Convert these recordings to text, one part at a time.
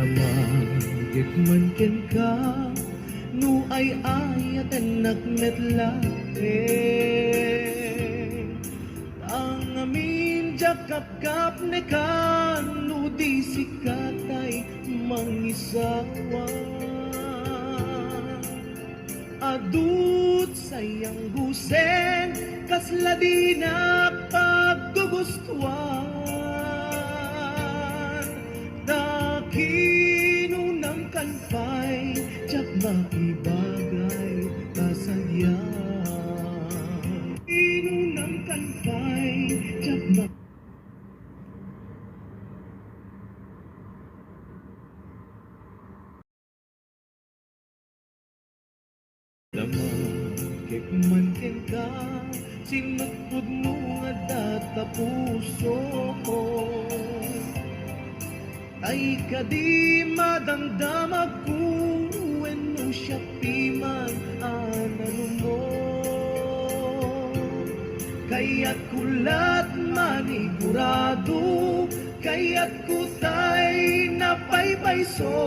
Lamagit man ken ka, no ay ayaten nagmetla ang amin jakap-kap ne kan, no di sikatay mangisawa. Adut sayang gusen, kasla di na paggugustuhan. Nakinunang kanpay, tsak maibagay kasadyan. Kinunang kanpay, tsak lamagit man ken ka, sinutpod mo nga data puso ko. Ay kadi madamdamag ko, when no siya piman anano mo. Kaya't kulat manigurado, kaya't kutay napaypayso.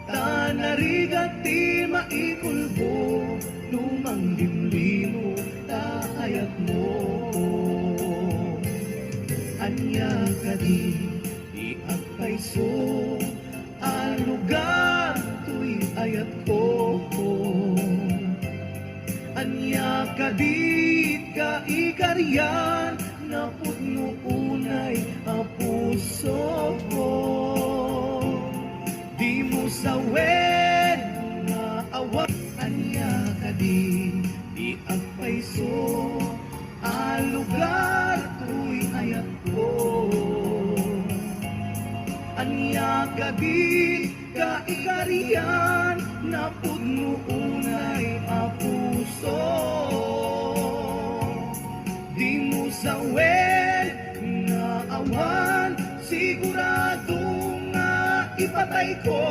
Tanarigati maikulbo, lumang limlimo taayat mo. Anya kadi di agpayso, ang lugar to'y ayat ko. Anya kadi kaikaryan, na putno unay ang puso ko. Di mo sawen na awa, anya kadi di agpayso, ang lugar to'y ayat ko. Anya kadi kaikarian, na pudno unay a puso. Di mo sawen na awan, sigurado nga ipatay ko.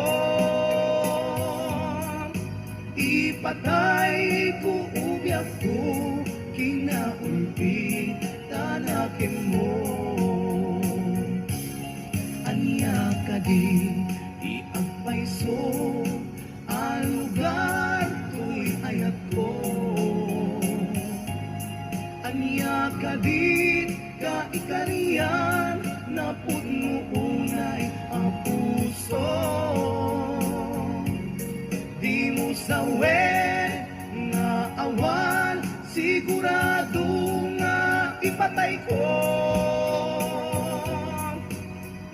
Ipatay ko ubyak ko, kinaulpi tanakin mo. Anya kadi di agpayso, ang lugar ko'y ayat ko. Anya kadi kaikarian, na pudno unay ang puso. Di mo sawen na awan, sigurado nga ipatay ko.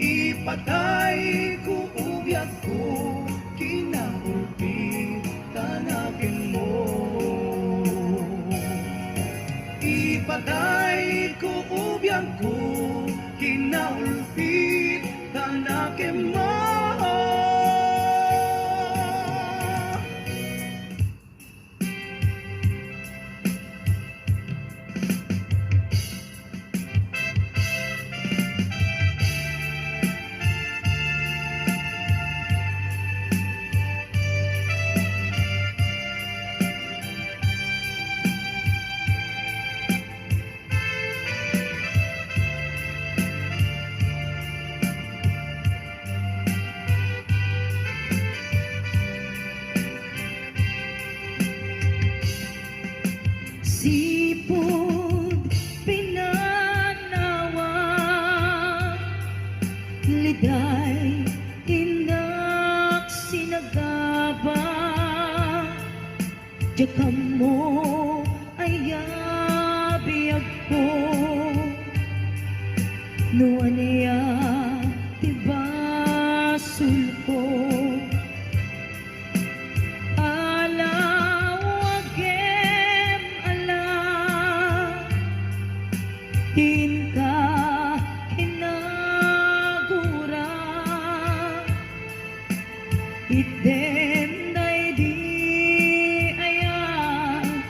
Ipatay ko ubyak ko, kinaulpi tanakin mo. Ipatay ko ubyak ko, kinaulpi tanakin mo. Sipon pinanawa, liday inak sinagaba. Jakam mo ay abiyag ko, no aniya tiba sulko. Hinka hinagura, item day di ayan,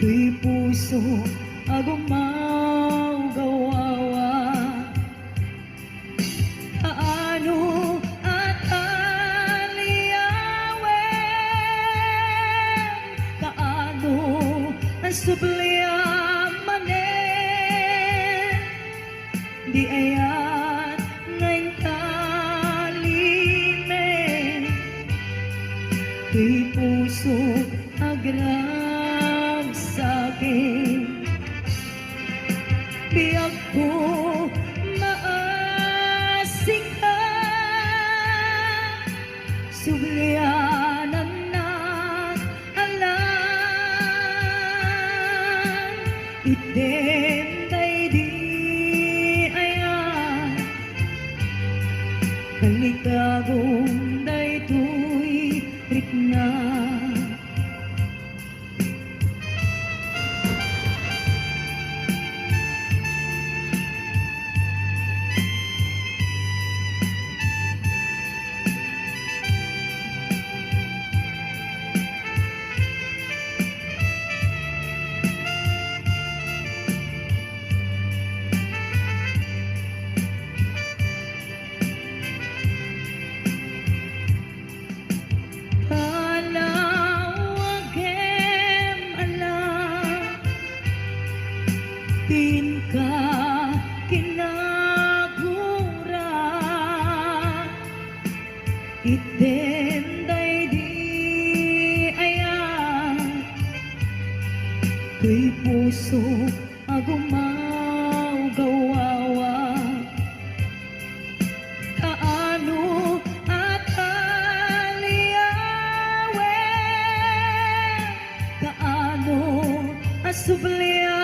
tuy puso agumaw gawawa. Kaano at aliyawen, kaano ang subliya di ayan Tuy puso agrag sa'kin, biyag ko maasik ka, sublianan na alam, itenda'y di ayan, kaligagong daytoy rikna. Tin ka kinagura, itenda'y di ayan, tuy puso agumaw gawawa, kaano at aliyawen, kaano asubliyan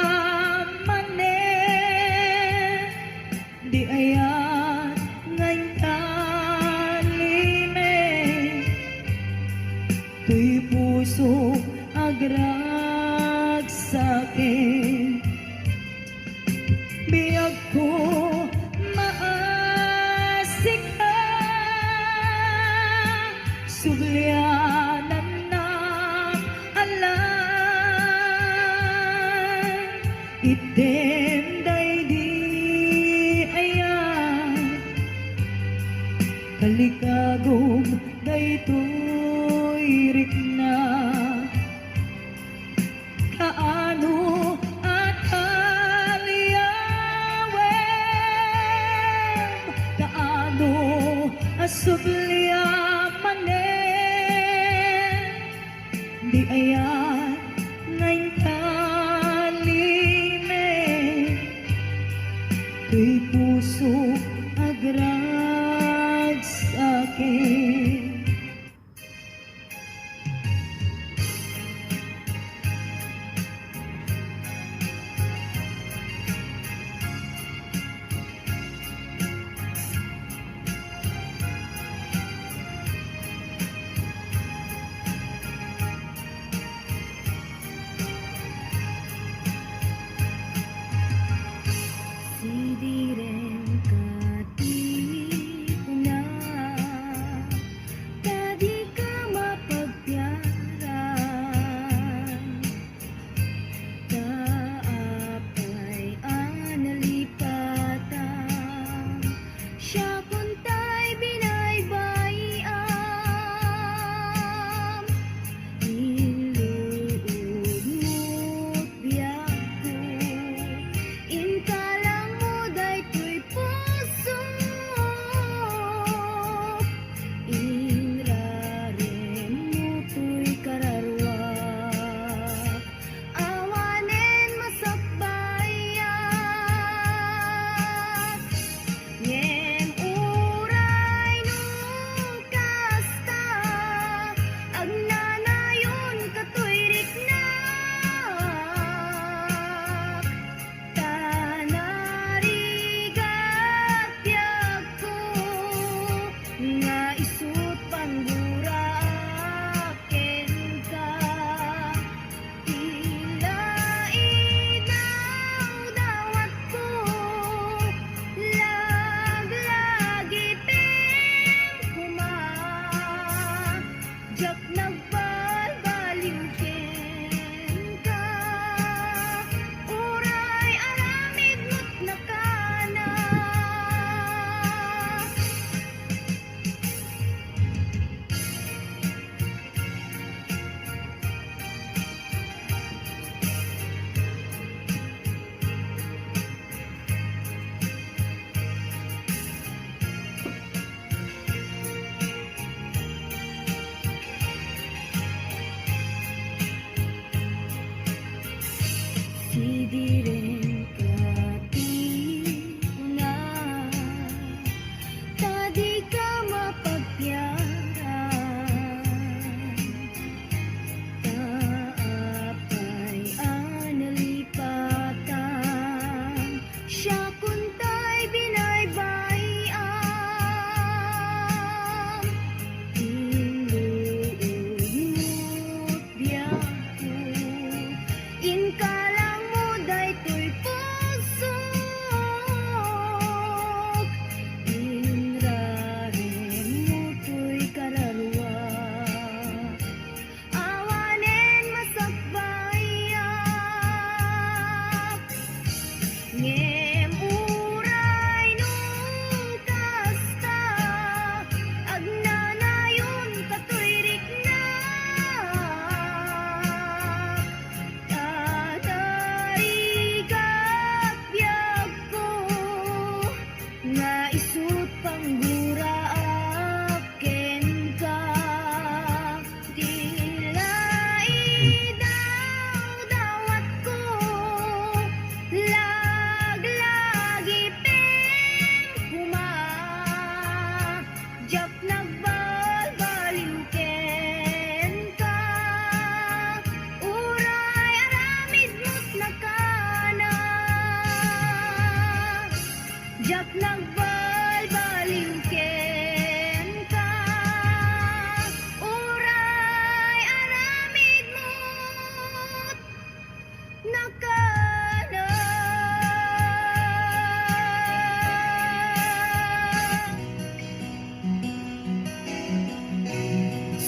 di ayan ngayon talime, tuy puso agrag sa'kin, biyag ko maasik ka, sublianan ng alam, itenda'y di kaligagong daytoy rikna, kaano at aliyawen, kaano asubliamanen, di ayan ngayon talime,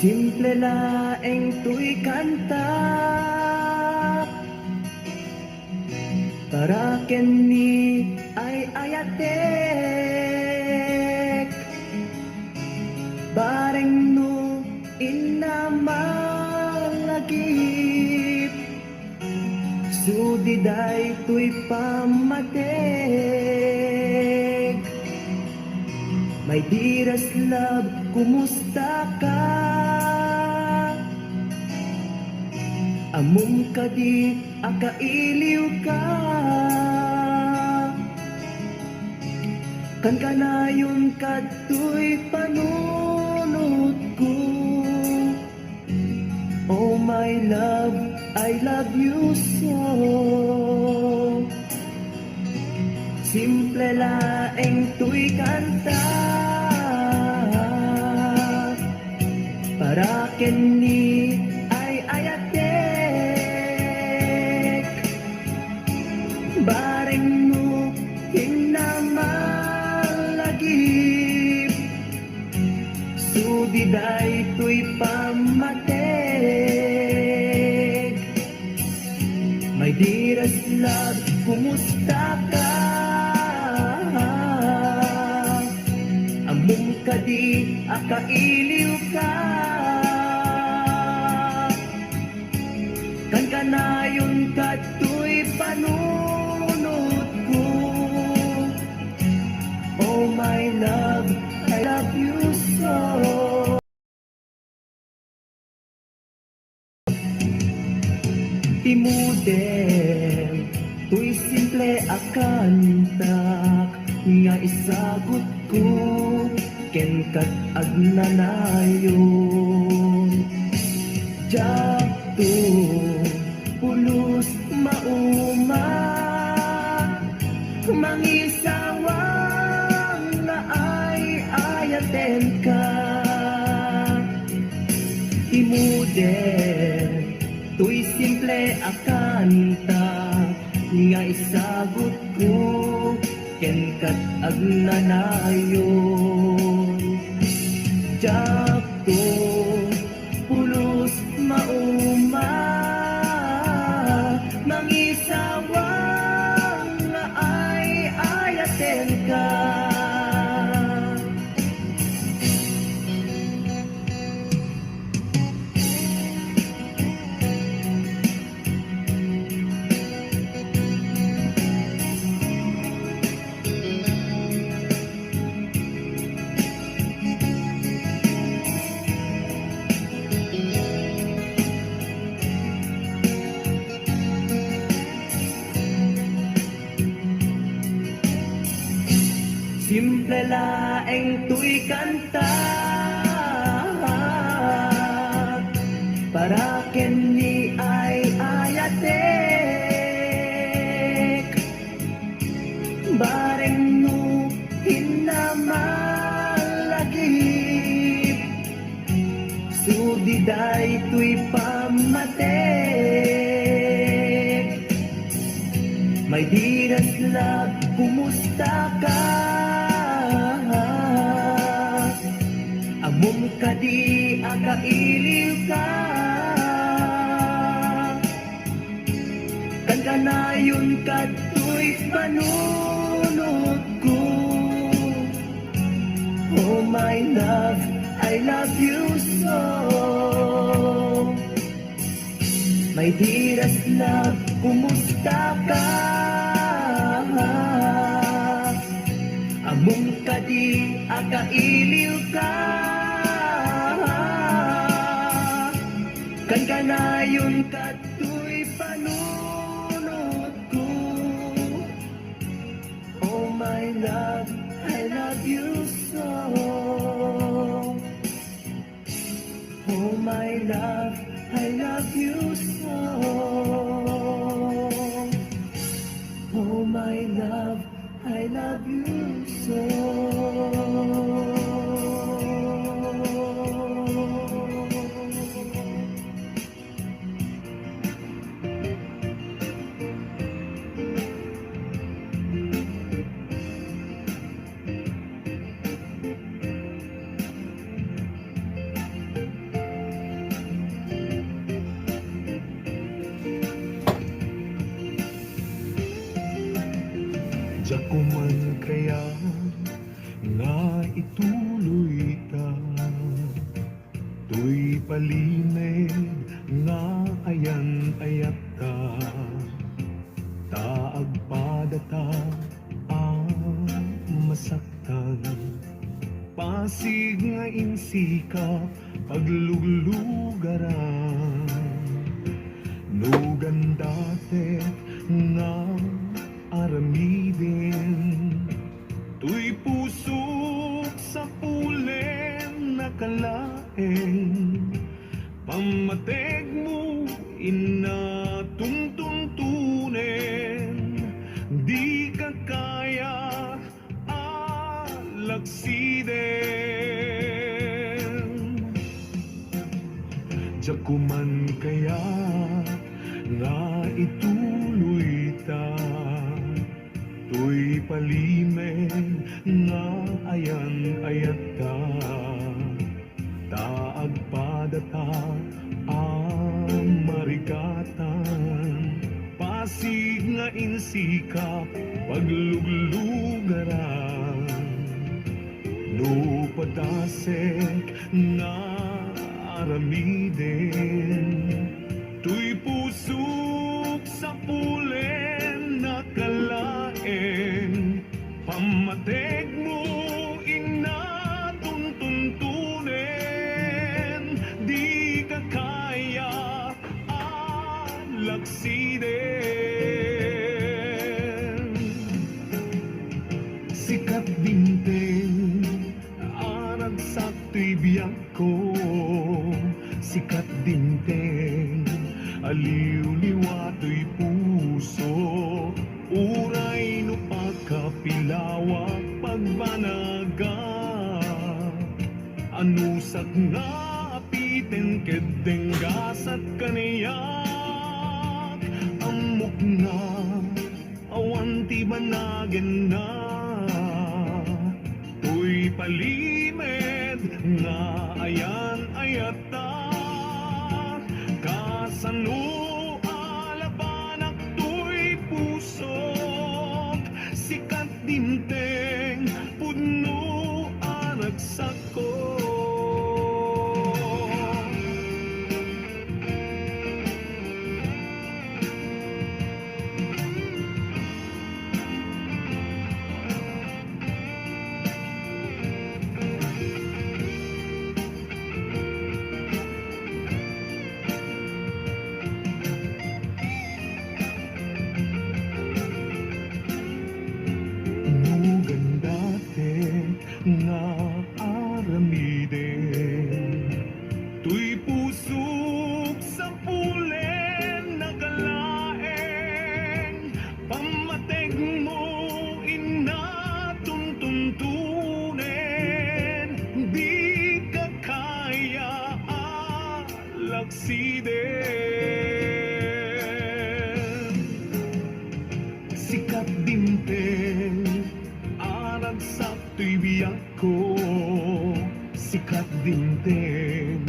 Simple laeng tuy kanta para kenni ay ayatek bareng no inamalagip sudiday tuy pamatek. My dearest love, kumusta ka? Among kadi akailiw ka. Kan kanayon kato'y panunod ko. Oh my love, I love you so. Simple laeng tuy kanta para kenni ay ayatek bareng mo hinamalagip sudiday tuy pamatek. My dearest love, kumusta ka? Among kadi akailiw ka. Kan kanayon kato'y panunod ko. Oh my love, I love you so. Timudem, tuy simple akantak nga isagot ko ken kat agnanayon. Jakto pulos mauma mangisawang nga ay ayaten ka. Timudem, tuy simple akanta nga isagot ko ken kat agnanayon. Jakto pulos mauma mangisawang nga ay ayaten ka. Simple laeng tuy kanta para kenni ay ayatek bareng no hinamalagip sudiday tuy pamatek. My dearest love, kumusta ka? Among kadi akailiw ka. Kan kanayon kato'y panunod ko. Oh my love, I love you so. My dearest love, kumusta ka? Among kadi akailiw ka. Kan kanayon kato'y panunod ko. Oh my love, I love you so. Oh my love, I love you so. Oh my love, I love you so. Tuy palimig nga ayan-ayat ka, taag padata ang masaktan. Pasig nga insikap pagluglugaran, nugan dati nga aramidin. Tuy pusok sa pulen nakalaeng, pamateg mo inatuntuntunin. Di ka kaya alaksiden. Diyak kuman kaya nga ituloy ta, tuy palimen nga ayan-ayat ka, taag padata ang marigatan. Pasig nga insikap pagluglugaran, no padasek nga aramiden. Tuy pusok sa pulen nakalaeng, pamateg mo inatuntuntunin. Di ka kaya alaksiden. Sikat binteng arag sakto'y biyak ko, sikat dinteng aliw-liwato'y puso. Uray no pagkapilawak pagbanaga, anusak nga apiten kedeng gasat kaniyak. Amok na awan ti banagen na, tuy palimed nga ayan-ayata. Kasano alabanak tuy pusok, sikat dinteng pudno aragsak ko. Nga aramiden, tuy pusok sa pulen nakalaeng, pamateg mo inatuntuntunin. Di ka kaya alaksiden. Sikat dinteng aragsak tuy biyak ko, sikat dinteng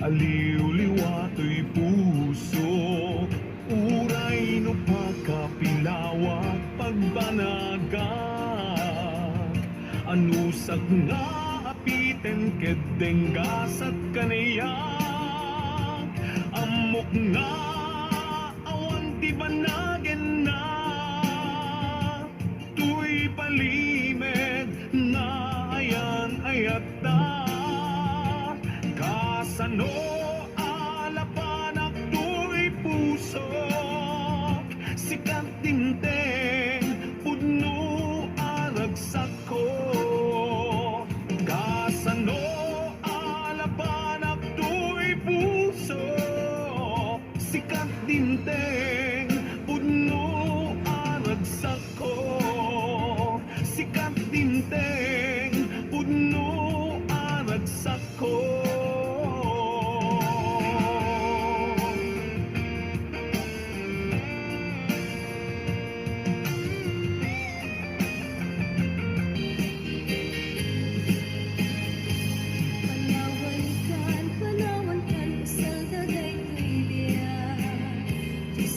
aliw-liwato'y puso. Uray no pagkapilawak pagbanagak, anusak nga apiten kedeng gasat kaniyak. Amok nga awan ti banagen na, tuy palimed na ayan-ayat ta. Kasano alapanak tuy pusok, sikat dinteng pudno aragsak ko. Kasano alapanak tuy pusok, sikat dinteng pudno aragsak ko. Sikat dinteng pudno aragsak ko. Panawan kan, usal dagay kuya. Di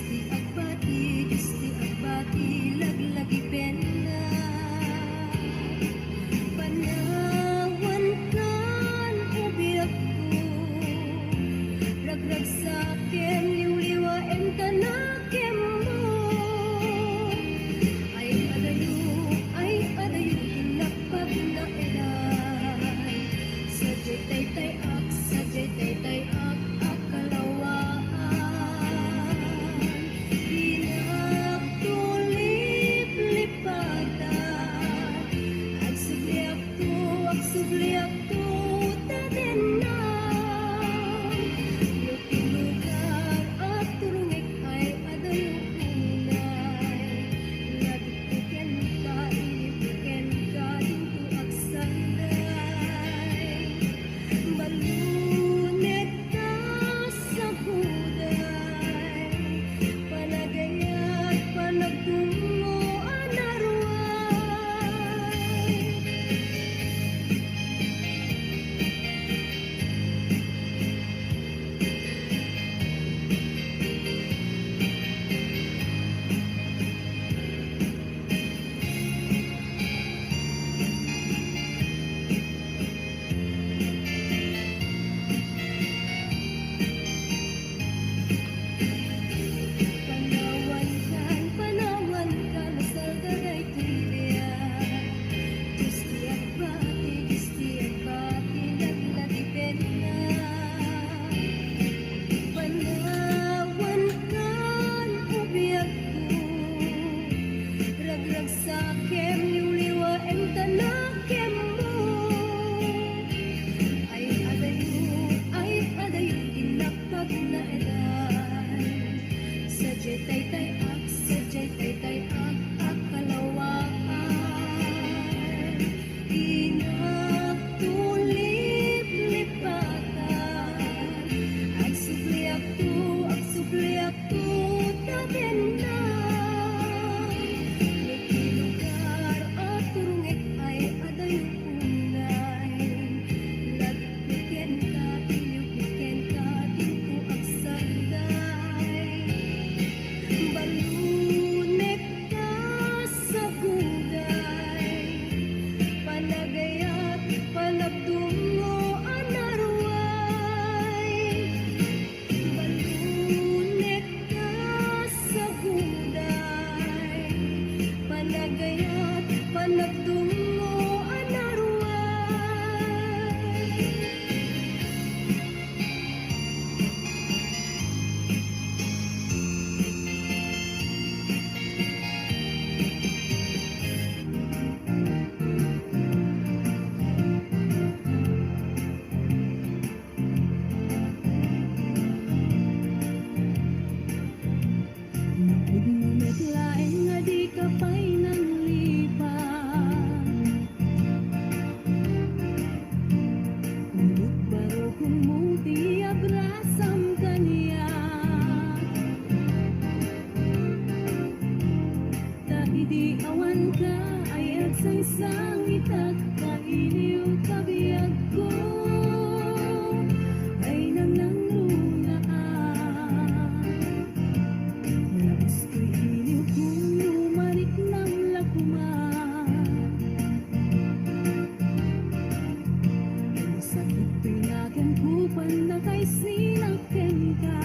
kupan na kay sinaken ka.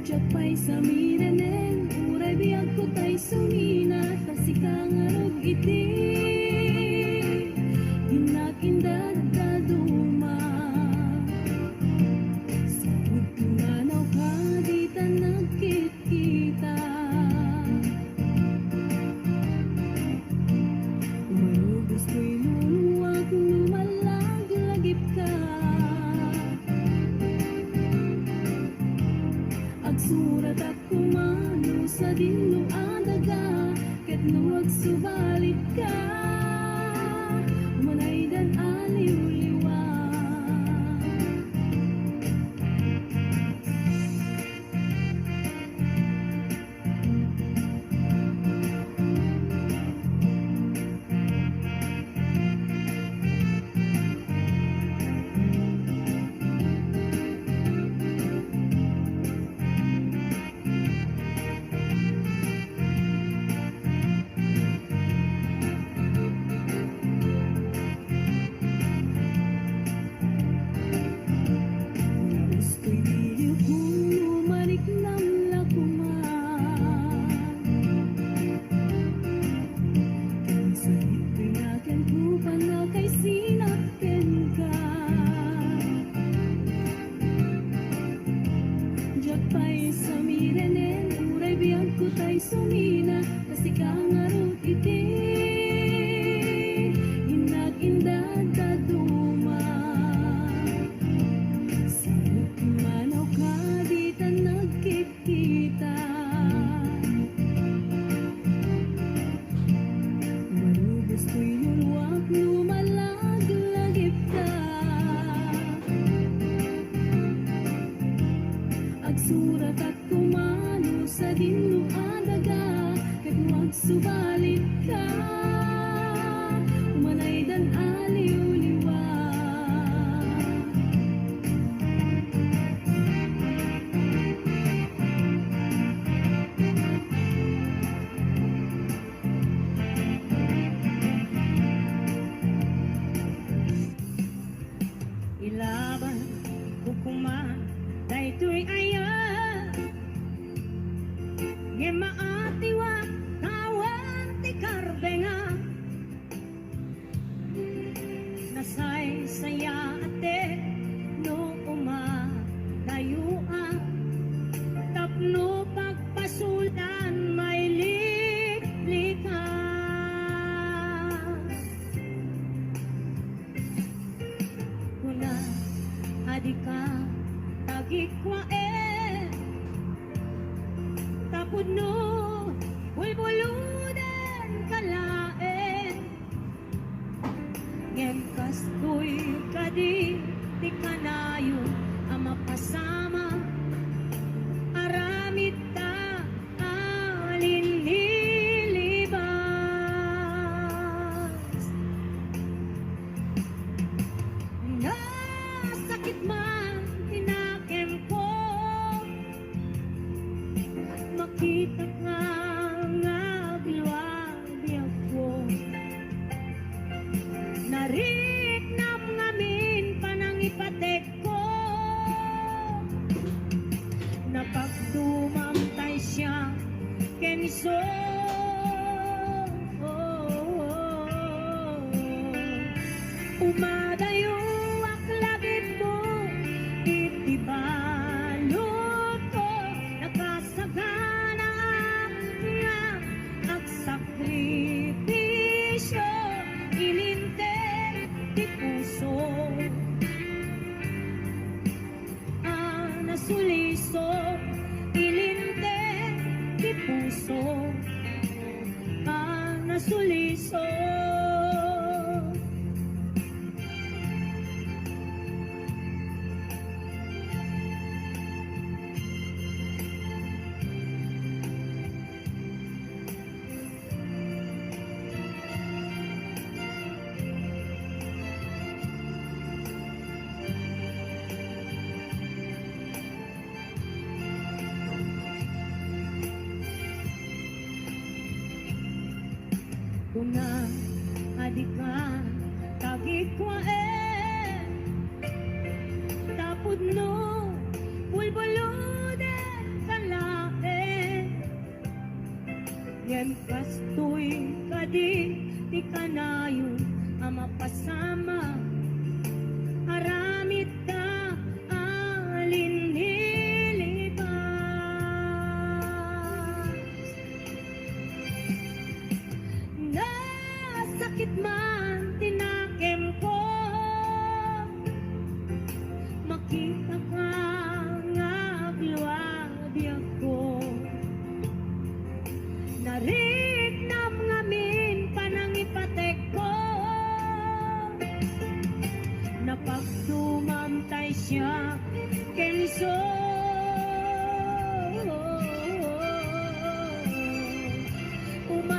Japay sa miranen, uray biyag ko tay sumina, tasikang arog iti, hinakindan kaduma. Sa pagtunganaw ka, di ta nagkit-kita. Umarugos ko'y luluwag, lumalag-lagip ka. Agsurat at kumano sa dinong adaga, ket luwag subalit ka. Manay dan aliw-liwa. Gusto'y diliw kung manik ng lakuman. Kung sa ito'y nakin kupan na kay sinaken ka. Japay sa miranen, uray biyag ko tay sumina, kasi kang arot iti, hinag-indad kaduma. Sa manaw ka, di ta nagkikita. Marugos ko'y luluwag, lumalag-lagip ka. Agsurat at kumano sa dinong adaga, ket huwag subalit ka. Manay dan aliw-liwa. Ilaban ko kuman, daytoy ayan. Nga maatiwa, kawan ti karbenga. Nasay saya ate, no umatayuan. Tapno pagpasulan, may likas. Kuna, adi ka, tagikwae. Tapod no, bulbuludan kalae. Ngem kastoy kadi, di kanayo ang mapasama. Aramid ta alin nilibas. Nasakit man tinakem ko, makita nga ngagluwag ako. Nariknam ngamin panangipatek ko, napagdumamtay siya keniso. Umadayo aklagit mo, itibalot ko, nakasagana nga agsakripisyo, ilinter di puso. Nasuliso, ilinter di puso. Nasuliso. Kuna, adik ka, tagik kwae tapod no bulbulude kalae yan kastoy kadi ti kanayo ama pasama aramid ka alin nilibas nasakit man tinakem ko makita ka nga agluwadi ako nariknam ngamin panangipatek ko napagtumamtay siya kenso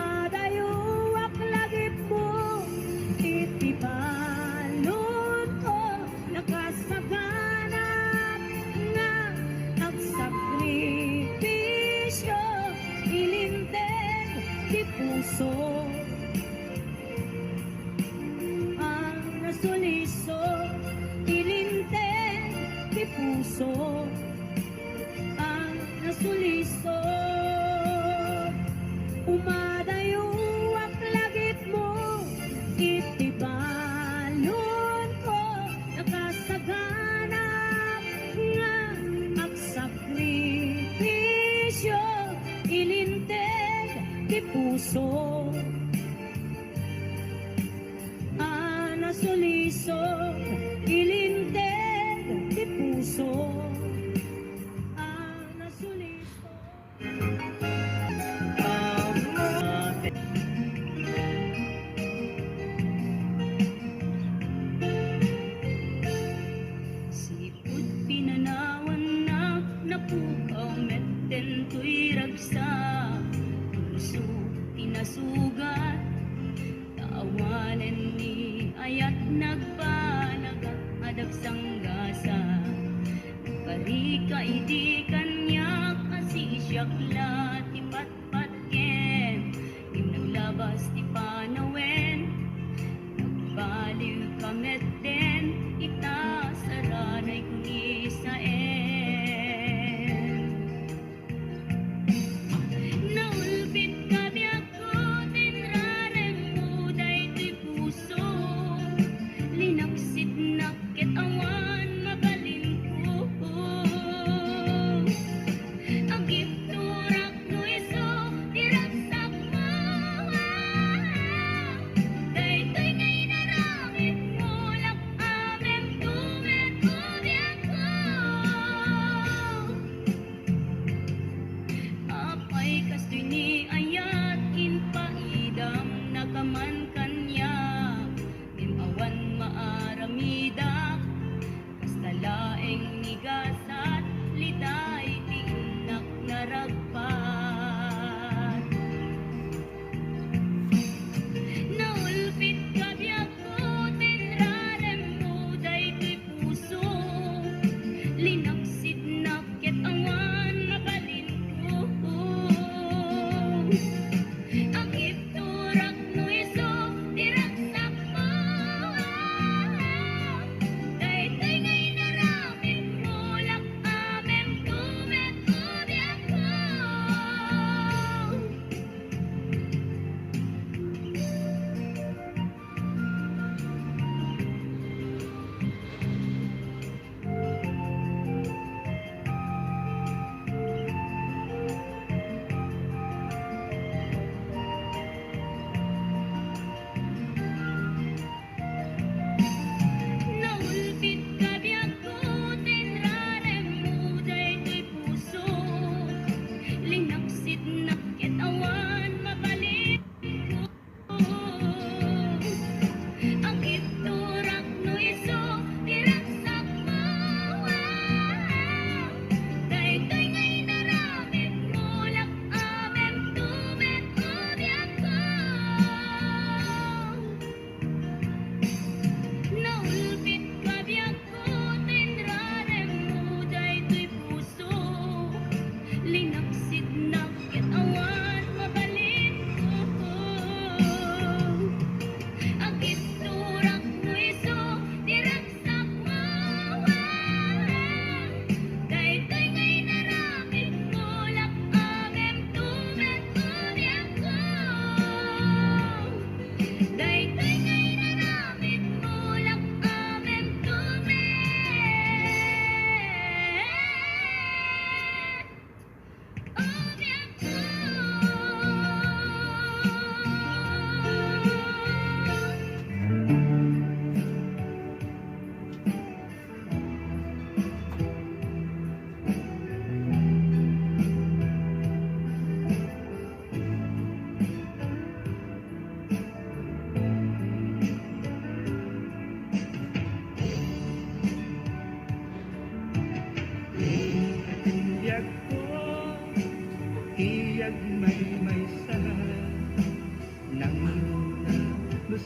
umadayuak lagip mo itibalon ko nakasaganap nga nagsakripisyo ilinteg di puso ang nasuliso ilinteg di puso ang nasuliso umadayuak lagip mo itibalon ko nakasaganap nga agsakripisyo ilinteg di puso ang nasuliso ilinteg di puso ang nasuliso sipud pinanawan na napukaw metten tuy ragsa puso tinasugat taawanen ni ayat nagpanaga adag sanggasa karika idi kanyak asisyak la tipatpatken im naglabas ti panawen nagbaliw kamet den ita saranay kuni sa naulbit kami ako tinrarem muday ti puso linaksit nakit awan mabalin ko ang gipturak no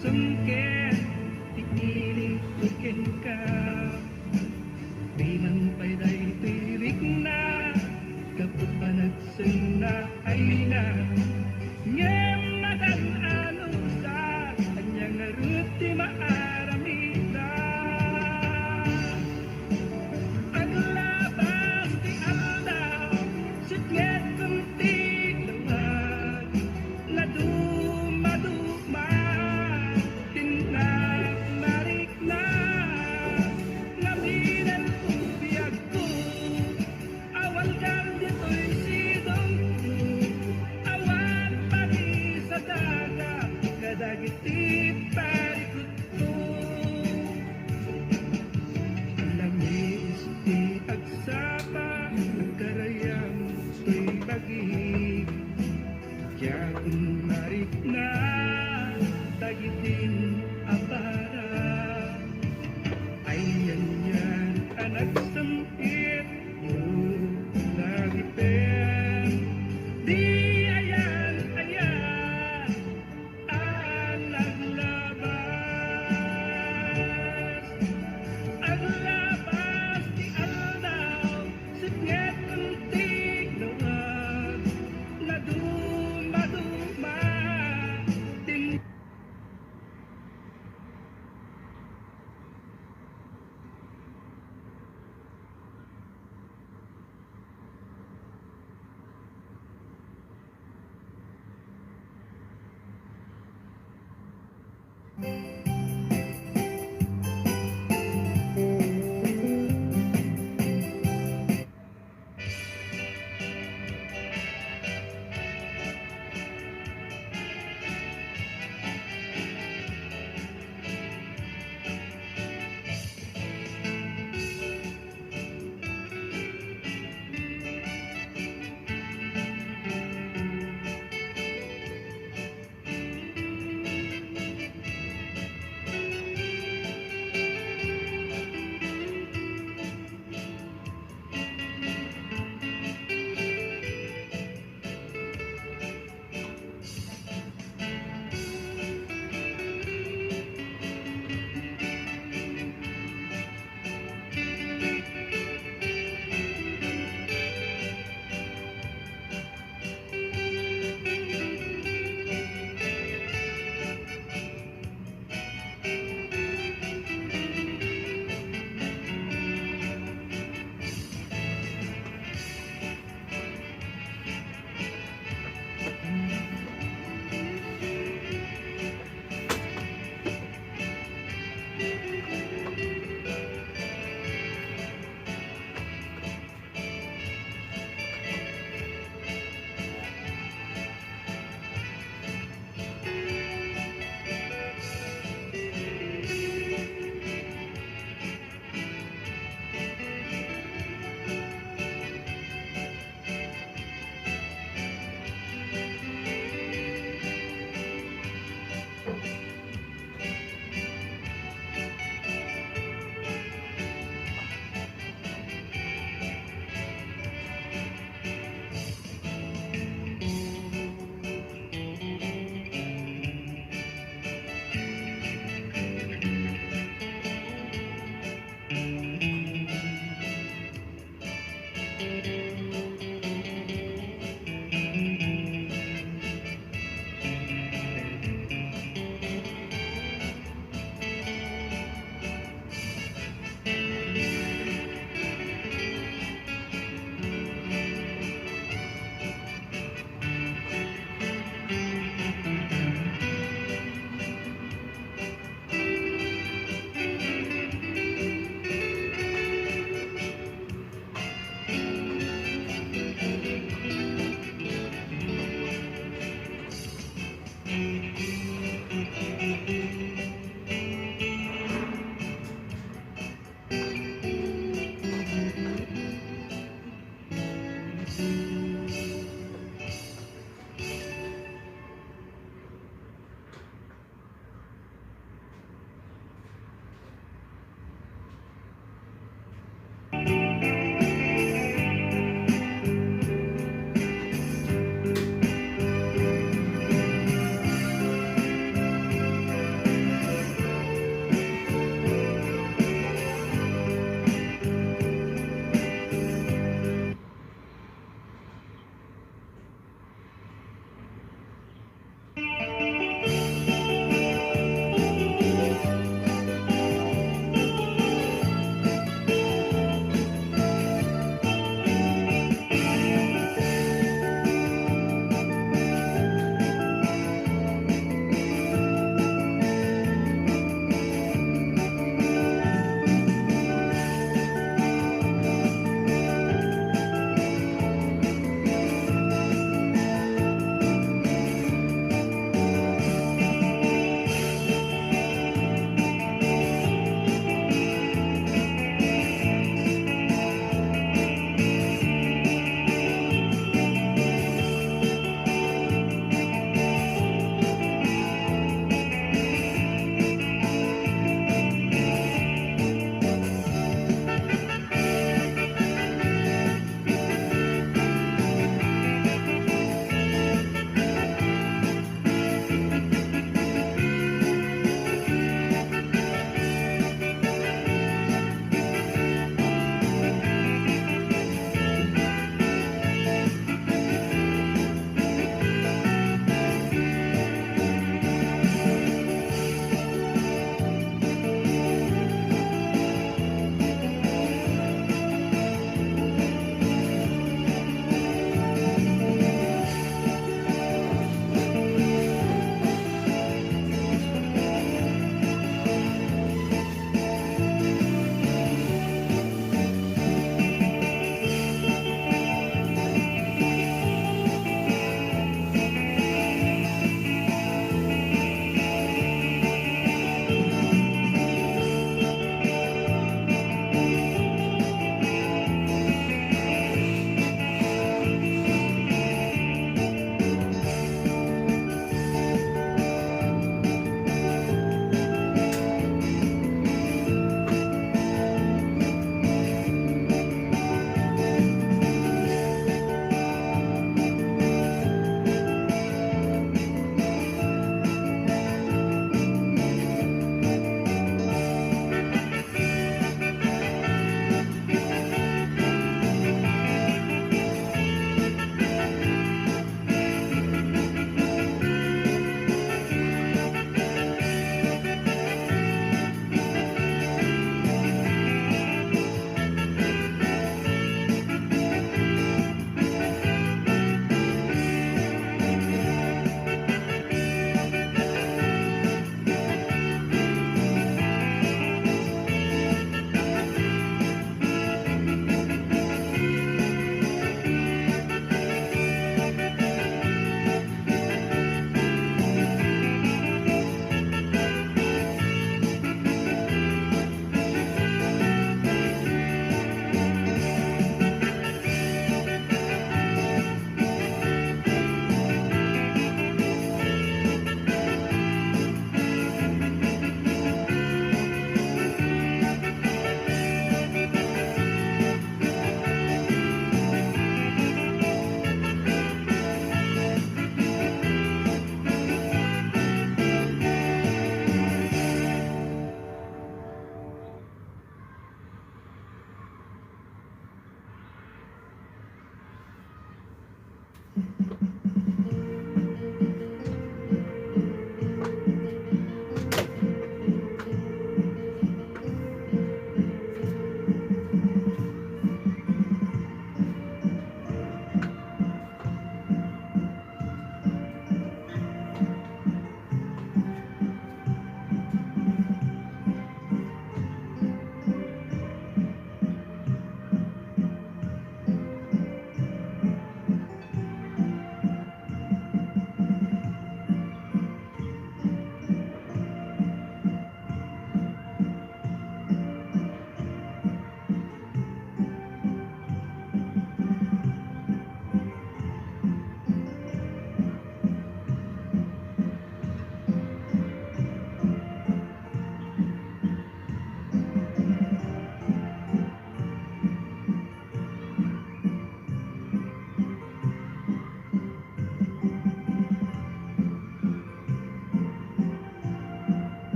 sungkit tikiling tukin ka di man pa'y day tirik na kapag panagsin na ay na ngem madan-ano sa kanyang naruti maaramita paglabas di aldaw siklet kunti lawag na dumaduma tinag narik na nabinan ubiyag ko awal kang dito'y sidong ko awan pati sa daga kadagiti parikot ko alamis di agsapa nagkarayam to'y bagig Yakun narik na tagitin apara Ayan yan anak sempit yung nagipen Di ayan ayan anak labas Ang labas di aldaw Signet kunting lawag na dumaduma Tin